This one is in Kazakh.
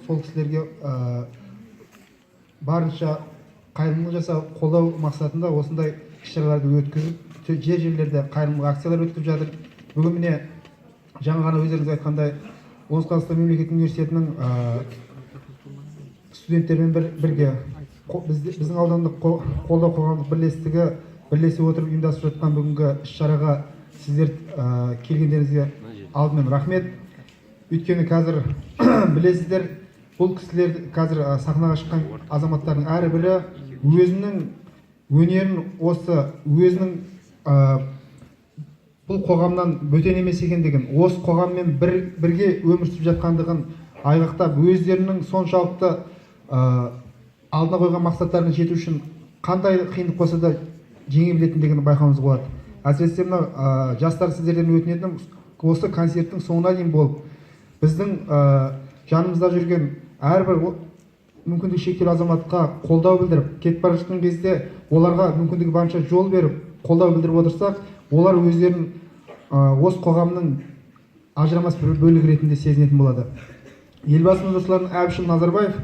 сол кісілерге барынша қайырымдылық жасау, қолдау мақсатында осындай іс-шараларды өткізіп, жерлерде қайырымдылық акциялар өткізіп жатыр. Бүгін міне жаңа ғана өздеріңіз айтқандай, Оңтүстік Қазақстан мемлекеттік университетінің студенттермен бірге біздің аудандық қолдау қоғамдық бірлестігі бірлесе отырып ұйымдастырып жатқан бүгінгі іс-шараға сіздер келгендеріңізге алдымен рахмет. Өйткені қазір білесіздер, бұл кісілер қазір сахнаға шыққан азаматтардың әрбірі өзінің өнерін, осы өзінің бұл қоғамнан бөтен емес екендігін, осы қоғаммен бірге өмір сүріп жатқандығын айғақтап, өздерінің соншалықты алдына қойған мақсаттарына жету үшін қандай қиындық болса да жеңе білетіндігін байқауымыз болады. Әсіресе мына жастар, сіздерден өтінетінім, осы концерттің соңына дейін болып, біздің жанымызда жүрген әрбір мүмкіндігі шектеулі азаматқа қолдау білдіріп, кетіп бара жатқан кезде оларға мүмкіндігі барынша жол беріп, қолдау білдіріп отырсақ, олар өздерін осы қоғамның ажырамас бір бөлігі ретінде сезінетін болады. Елбасымыз Нұрсұлтан Әбішұлы Назарбаев